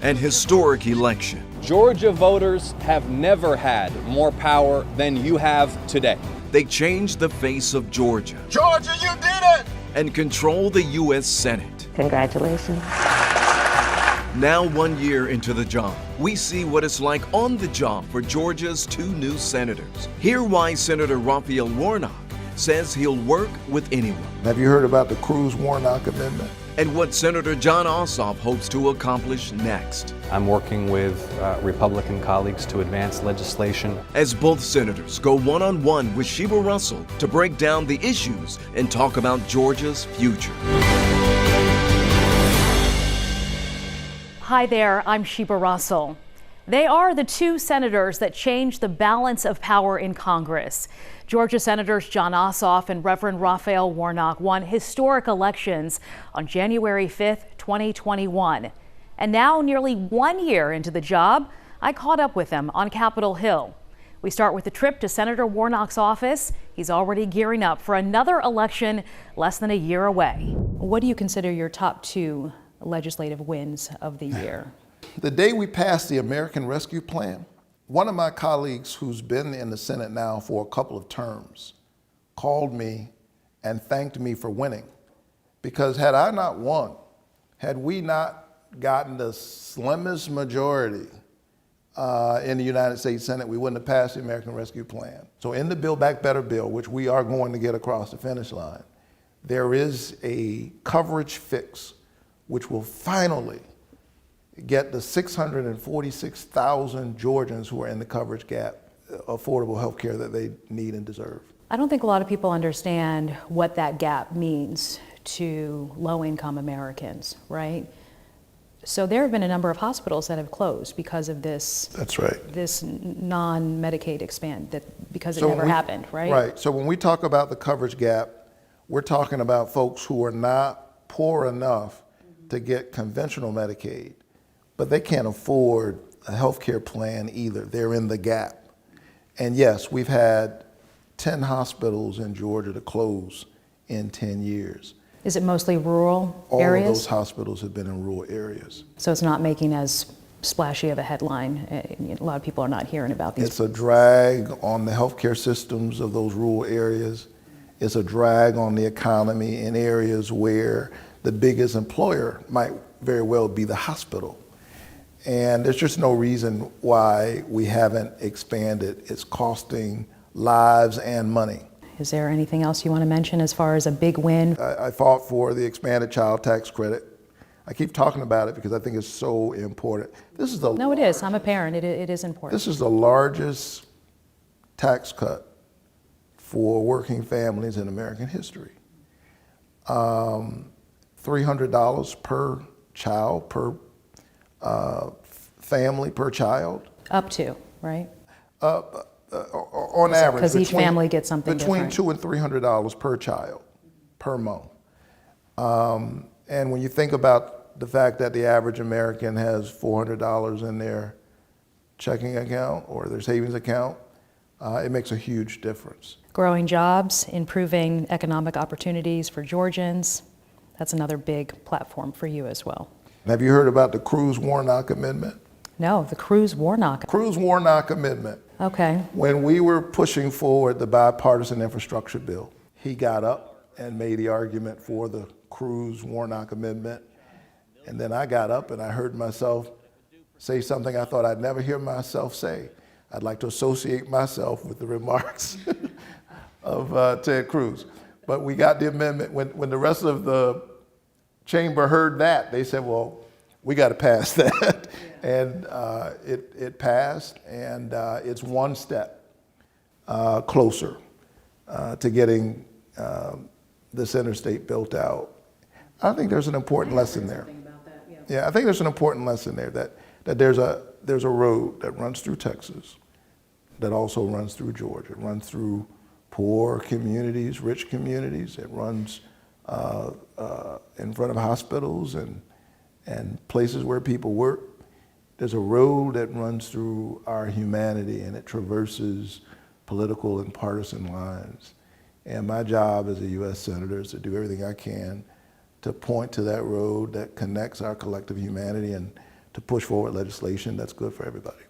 An historic election. Georgia voters have never had more power than you have today. They changed the face of Georgia. Georgia, you did it! And control the U.S. Senate. Congratulations. Now 1 year into the job, we see what it's like on the job for Georgia's two new senators. Hear why Senator Raphael Warnock says he'll work with anyone. Have you heard about the Cruz-Warnock Amendment? And what Senator Jon Ossoff hopes to accomplish next. I'm working with Republican colleagues to advance legislation. As both senators go one-on-one with Shiba Russell to break down the issues and talk about Georgia's future. Hi there, I'm Shiba Russell. They are the two senators that changed the balance of power in Congress. Georgia Senators Jon Ossoff and Reverend Raphael Warnock won historic elections on January 5th, 2021. And now, nearly 1 year into the job, I caught up with them on Capitol Hill. We start with a trip to Senator Warnock's office. He's already gearing up for another election less than a year away. What do you consider your top two legislative wins of the year? The day we passed the American Rescue Plan, one of my colleagues who's been in the Senate now for a couple of terms called me and thanked me for winning. Because had I not won, had we not gotten the slimmest majority in the United States Senate, we wouldn't have passed the American Rescue Plan. So in the Build Back Better bill, which we are going to get across the finish line, there is a coverage fix which will finally get the 646,000 Georgians who are in the coverage gap affordable health care that they need and deserve. I don't think a lot of people understand what that gap means to low-income Americans, right? So there have been a number of hospitals that have closed because of this. That's right. This non-Medicaid because it never happened, right? Right. So when we talk about the coverage gap, we're talking about folks who are not poor enough to get conventional Medicaid, but they can't afford a health care plan either. They're in the gap. And yes, we've had 10 hospitals in Georgia to close in 10 years. Is it mostly rural areas? All of those hospitals have been in rural areas. So it's not making as splashy of a headline. A lot of people are not hearing about these. It's a drag on the healthcare systems of those rural areas. It's a drag on the economy in areas where the biggest employer might very well be the hospital. And there's just no reason why we haven't expanded. It's costing lives and money. Is there anything else you want to mention as far as a big win? I fought for the expanded child tax credit. I keep talking about it because I think it's so important. No, it is. I'm a parent. It is important. This is the largest tax cut for working families in American history. $300 per child, per family, per child. Up to, right? On average. Because each family gets something between different. $200 and $300 per child, per month. And when you think about the fact that the average American has $400 in their checking account or their savings account, it makes a huge difference. Growing jobs, improving economic opportunities for Georgians. That's another big platform for you as well. Have you heard about the Cruz-Warnock Amendment? No, the Cruz-Warnock. Cruz-Warnock Amendment. Okay. When we were pushing forward the bipartisan infrastructure bill, he got up and made the argument for the Cruz-Warnock Amendment. And then I got up and I heard myself say something I thought I'd never hear myself say. I'd like to associate myself with the remarks of Ted Cruz. But we got the amendment. When the rest of the chamber heard that, they said, well, we got to pass that. And it passed, and it's one step closer to getting this interstate built out. I think there's an important lesson there. Yeah, I think there's an important lesson there that there's a road that runs through Texas that also runs through Georgia. It runs through poor communities, rich communities. It runs in front of hospitals and places where people work. There's a road that runs through our humanity, and it traverses political and partisan lines. And my job as a U.S. Senator is to do everything I can to point to that road that connects our collective humanity and to push forward legislation that's good for everybody.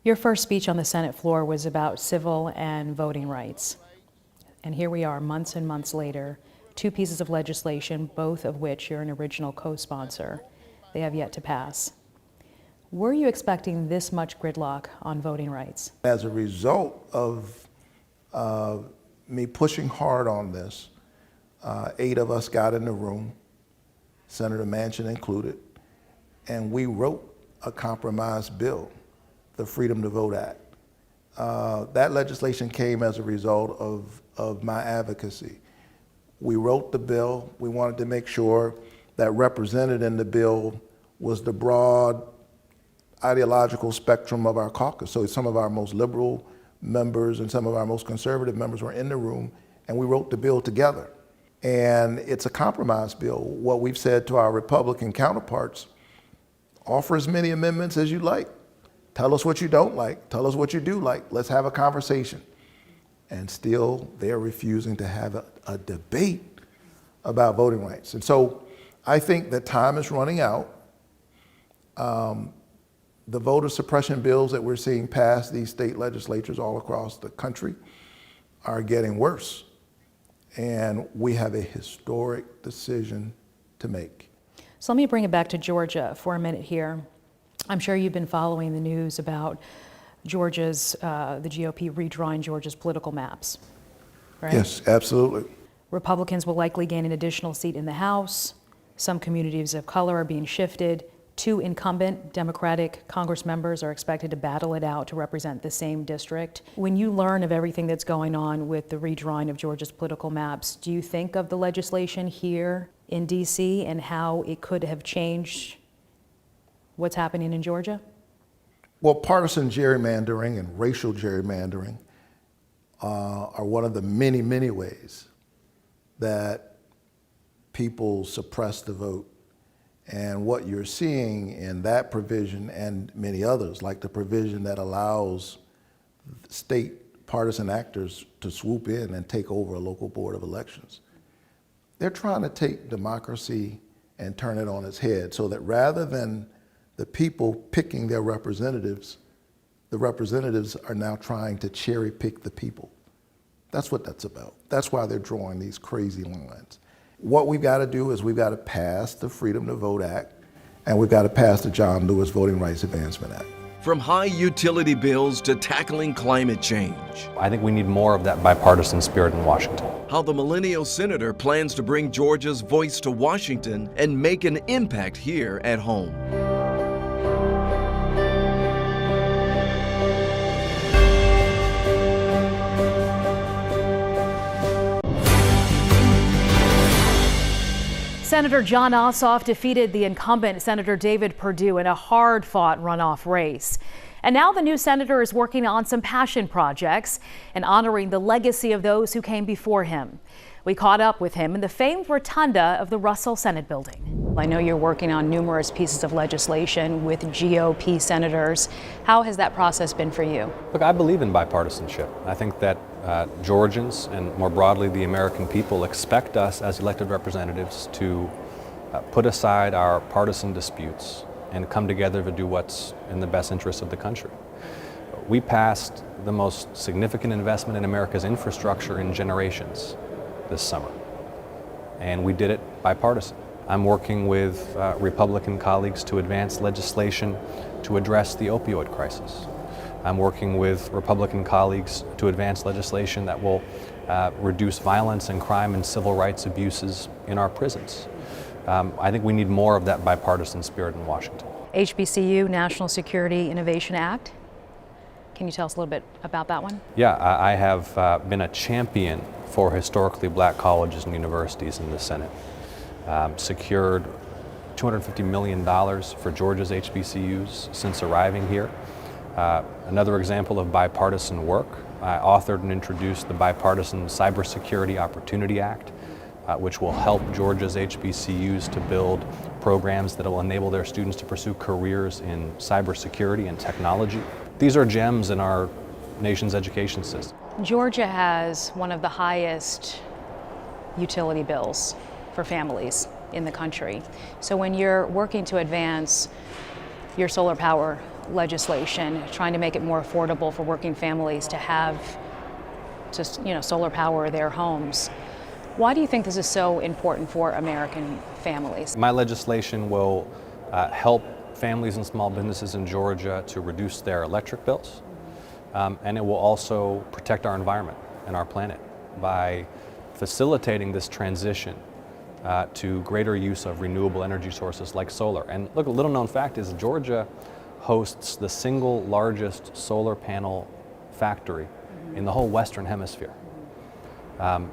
Your first speech on the Senate floor was about civil and voting rights. And here we are, months and months later, two pieces of legislation, both of which you're an original co-sponsor. They have yet to pass. Were you expecting this much gridlock on voting rights? As a result of me pushing hard on this, 8 of us got in the room, Senator Manchin included, and we wrote a compromise bill, the Freedom to Vote Act. That legislation came as a result of my advocacy. We wrote the bill. We wanted to make sure that represented in the bill was the broad ideological spectrum of our caucus. So some of our most liberal members and some of our most conservative members were in the room, and we wrote the bill together. And it's a compromise bill. What we've said to our Republican counterparts, offer as many amendments as you like. Tell us what you don't like. Tell us what you do like. Let's have a conversation. And still, they're refusing to have a debate about voting rights. And so I think that time is running out. The voter suppression bills that we're seeing pass these state legislatures all across the country are getting worse. And we have a historic decision to make. So let me bring it back to Georgia for a minute here. I'm sure you've been following the news about Georgia's, the GOP redrawing Georgia's political maps, right? Yes, absolutely. Republicans will likely gain an additional seat in the House. Some communities of color are being shifted. 2 incumbent Democratic Congress members are expected to battle it out to represent the same district. When you learn of everything that's going on with the redrawing of Georgia's political maps, do you think of the legislation here in DC and how it could have changed what's happening in Georgia? Well, partisan gerrymandering and racial gerrymandering are one of the many, many ways that people suppress the vote. And what you're seeing in that provision and many others, like the provision that allows state partisan actors to swoop in and take over a local board of elections, they're trying to take democracy and turn it on its head so that rather than the people picking their representatives, the representatives are now trying to cherry pick the people. That's what that's about. That's why they're drawing these crazy lines. What we've got to do is we've got to pass the Freedom to Vote Act, and we've got to pass the John Lewis Voting Rights Advancement Act. From high utility bills to tackling climate change. I think we need more of that bipartisan spirit in Washington. How the millennial senator plans to bring Georgia's voice to Washington and make an impact here at home. Senator Jon Ossoff defeated the incumbent Senator David Perdue in a hard-fought runoff race. And now the new senator is working on some passion projects and honoring the legacy of those who came before him. We caught up with him in the famed rotunda of the Russell Senate building. I know you're working on numerous pieces of legislation with GOP senators. How has that process been for you? Look, I believe in bipartisanship. I think that Georgians and more broadly the American people expect us as elected representatives to put aside our partisan disputes and come together to do what's in the best interest of the country. We passed the most significant investment in America's infrastructure in generations this summer, and we did it bipartisan. I'm working with Republican colleagues to advance legislation to address the opioid crisis. I'm working with Republican colleagues to advance legislation that will reduce violence and crime and civil rights abuses in our prisons. I think we need more of that bipartisan spirit in Washington. HBCU, National Security Innovation Act. Can you tell us a little bit about that one? Yeah, I have been a champion for historically black colleges and universities in the Senate. Secured $250 million for Georgia's HBCUs since arriving here. Another example of bipartisan work, I authored and introduced the Bipartisan Cybersecurity Opportunity Act, which will help Georgia's HBCUs to build programs that will enable their students to pursue careers in cybersecurity and technology. These are gems in our nation's education system. Georgia has one of the highest utility bills for families in the country. So when you're working to advance your solar power legislation, trying to make it more affordable for working families to have solar power their homes. Why do you think this is so important for American families? My legislation will help families and small businesses in Georgia to reduce their electric bills, and it will also protect our environment and our planet by facilitating this transition to greater use of renewable energy sources like solar. And look, a little known fact is Georgia hosts the single largest solar panel factory in the whole Western Hemisphere.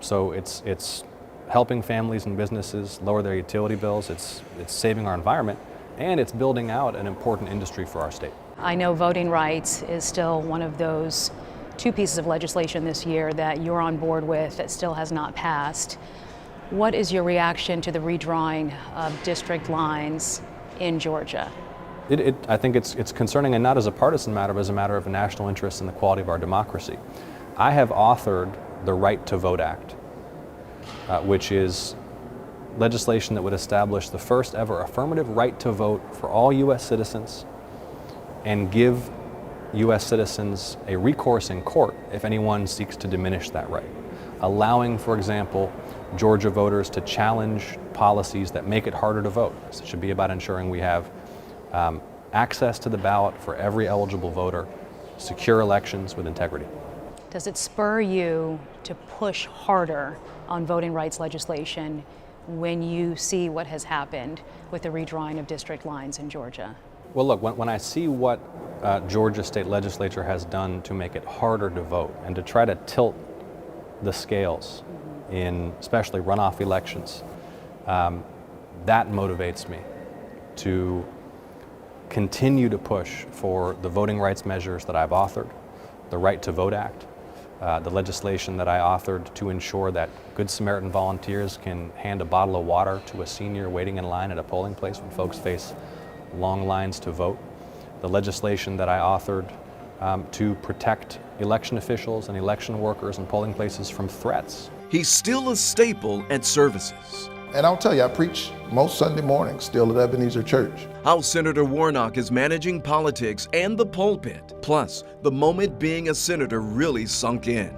So it's helping families and businesses lower their utility bills, it's saving our environment, and it's building out an important industry for our state. I know voting rights is still one of those two pieces of legislation this year that you're on board with that still has not passed. What is your reaction to the redrawing of district lines in Georgia? I think it's concerning, and not as a partisan matter, but as a matter of national interest in the quality of our democracy. I have authored the Right to Vote Act, which is legislation that would establish the first ever affirmative right to vote for all U.S. citizens and give U.S. citizens a recourse in court if anyone seeks to diminish that right, allowing, for example, Georgia voters to challenge policies that make it harder to vote. So it should be about ensuring we have access to the ballot for every eligible voter, secure elections with integrity. Does it spur you to push harder on voting rights legislation when you see what has happened with the redrawing of district lines in Georgia? Well, look, when I see what Georgia state legislature has done to make it harder to vote and to try to tilt the scales in especially runoff elections, that motivates me to continue to push for the voting rights measures that I've authored, the Right to Vote Act, the legislation that I authored to ensure that Good Samaritan volunteers can hand a bottle of water to a senior waiting in line at a polling place when folks face long lines to vote, the legislation that I authored to protect election officials and election workers and polling places from threats. He's still a staple at services. And I'll tell you, I preach most Sunday mornings still at Ebenezer Church. How Senator Warnock is managing politics and the pulpit, plus the moment being a senator really sunk in.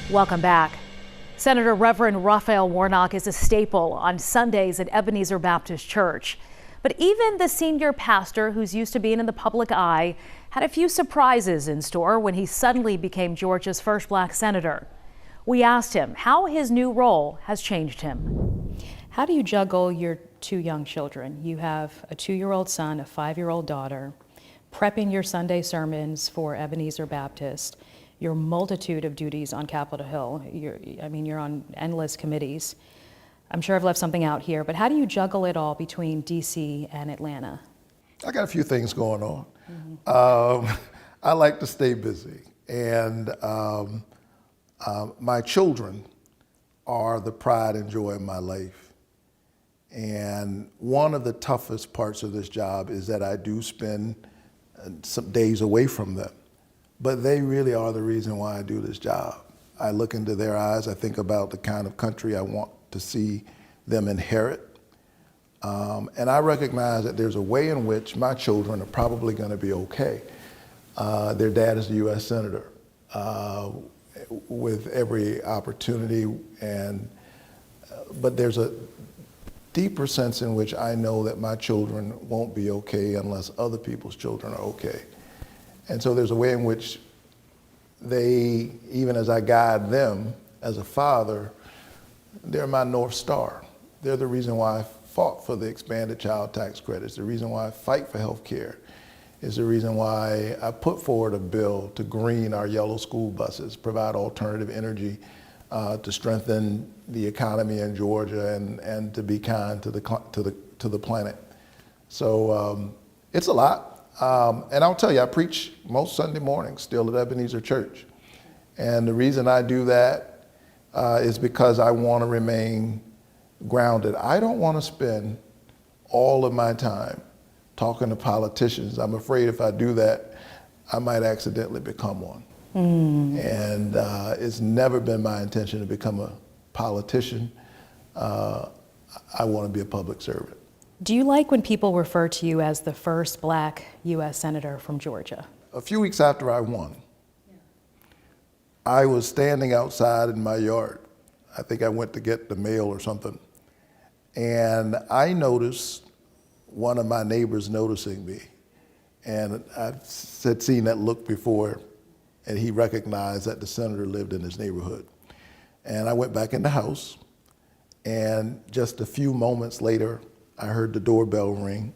Welcome back. Senator Reverend Raphael Warnock is a staple on Sundays at Ebenezer Baptist Church. But even the senior pastor, who's used to being in the public eye, had a few surprises in store when he suddenly became Georgia's first black senator. We asked him how his new role has changed him. How do you juggle your two young children? You have a 2-year-old son, a 5-year-old daughter, prepping your Sunday sermons for Ebenezer Baptist, your multitude of duties on Capitol Hill. You're on endless committees. I'm sure I've left something out here, but how do you juggle it all between DC and Atlanta? I got a few things going on. I like to stay busy, and my children are the pride and joy of my life. And one of the toughest parts of this job is that I do spend some days away from them, but they really are the reason why I do this job. I look into their eyes, I think about the kind of country I want to see them inherit. And I recognize that there's a way in which my children are probably going to be okay. Their dad is the U.S. Senator with every opportunity, but there's a deeper sense in which I know that my children won't be okay unless other people's children are okay. And so there's a way in which they, even as I guide them as a father, they're my North Star. They're the reason why I fought for the expanded child tax credits, the reason why I fight for health care, is the reason why I put forward a bill to green our yellow school buses, provide alternative energy to strengthen the economy in Georgia and to be kind to the planet. So it's a lot. And I'll tell you, I preach most Sunday mornings still at Ebenezer Church. And the reason I do that is because I want to remain grounded. I don't want to spend all of my time talking to politicians. I'm afraid if I do that, I might accidentally become one. And it's never been my intention to become a politician. I want to be a public servant. Do you like when people refer to you as the first black U.S. Senator from Georgia? A few weeks after I won, I was standing outside in my yard. I think I went to get the mail or something. And I noticed one of my neighbors noticing me. And I had seen that look before, and he recognized that the senator lived in his neighborhood. And I went back in the house, and just a few moments later, I heard the doorbell ring.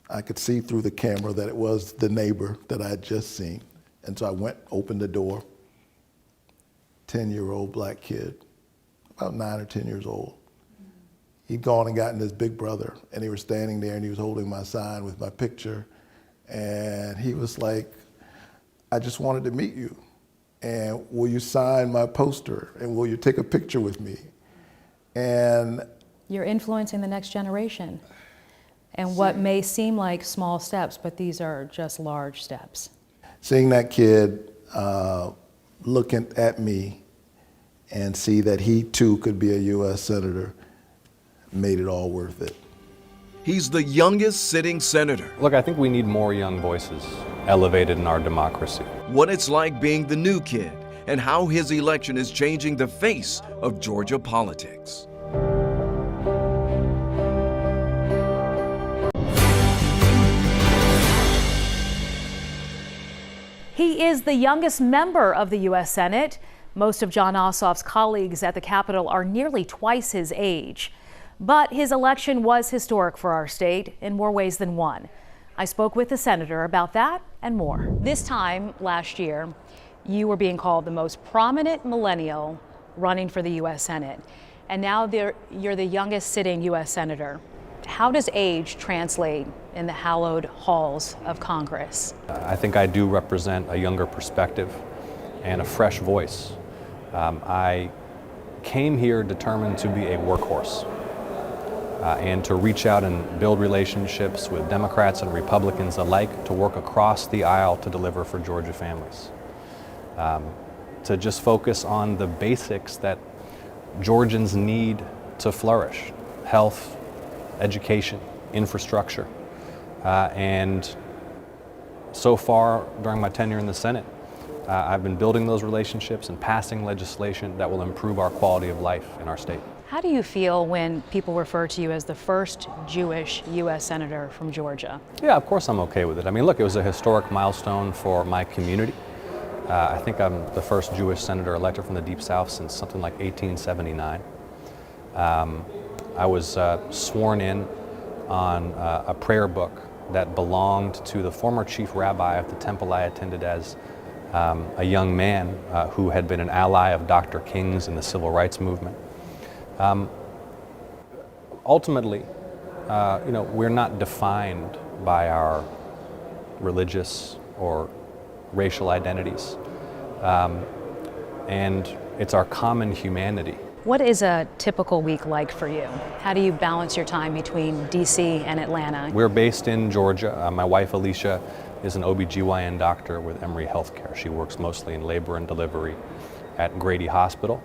I could see through the camera that it was the neighbor that I had just seen. And so I went, opened the door, 10-year-old black kid, about 9 or 10 years old. He'd gone and gotten his big brother, and they were standing there, and he was holding my sign with my picture. And he was like, I just wanted to meet you. And will you sign my poster? And will you take a picture with me? And You're influencing the next generation. And what may seem like small steps, but these are just large steps. seeing that kid looking at me and see that he too could be a U.S. Senator made it all worth it. He's the youngest sitting senator. Look, I think we need more young voices elevated in our democracy. What it's like being the new kid and how his election is changing the face of Georgia politics. He is the youngest member of the U.S. Senate. Most of Jon Ossoff's colleagues at the Capitol are nearly twice his age. But his election was historic for our state in more ways than one. I spoke with the senator about that and more. This time last year, you were being called the most prominent millennial running for the U.S. Senate. And now you're the youngest sitting U.S. senator. How does age translate in the hallowed halls of Congress? I think I do represent a younger perspective and a fresh voice. I came here determined to be a workhorse and to reach out and build relationships with Democrats and Republicans alike, to work across the aisle to deliver for Georgia families. To just focus on the basics that Georgians need to flourish: health, education, infrastructure. And so far during my tenure in the Senate, I've been building those relationships and passing legislation that will improve our quality of life in our state. How do you feel when people refer to you as the first Jewish U.S. Senator from Georgia? Yeah, of course I'm okay with it. I mean, look, it was a historic milestone for my community. I think I'm the first Jewish senator elected from the Deep South since something like 1879. I was sworn in on a prayer book that belonged to the former chief rabbi of the temple I attended as a young man who had been an ally of Dr. King's in the civil rights movement. Ultimately, we're not defined by our religious or racial identities, and it's our common humanity. What is a typical week like for you? How do you balance your time between D.C. and Atlanta? We're based in Georgia. My wife Alicia is an OBGYN doctor with Emory Healthcare. She works mostly in labor and delivery at Grady Hospital.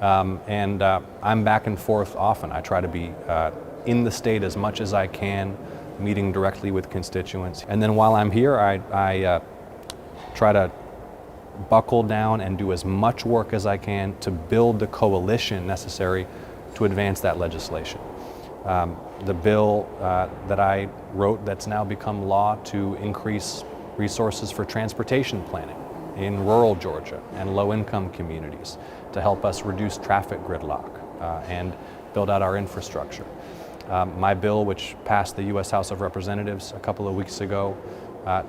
And I'm back and forth often. I try to be in the state as much as I can, meeting directly with constituents. And then while I'm here, I try to buckle down and do as much work as I can to build the coalition necessary to advance that legislation. The bill that I wrote that's now become law to increase resources for transportation planning in rural Georgia and low-income communities to help us reduce traffic gridlock and build out our infrastructure. My bill, which passed the U.S. House of Representatives a couple of weeks ago,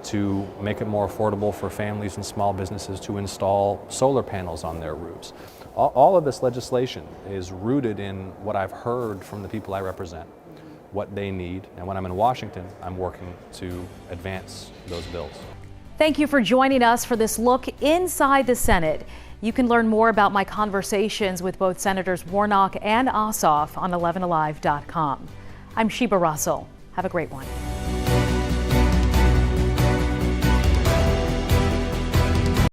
to make it more affordable for families and small businesses to install solar panels on their roofs. All of this legislation is rooted in what I've heard from the people I represent, what they need, and when I'm in Washington, I'm working to advance those bills. Thank you for joining us for this look inside the Senate. You can learn more about my conversations with both Senators Warnock and Ossoff on 11alive.com. I'm Shiba Russell. Have a great one.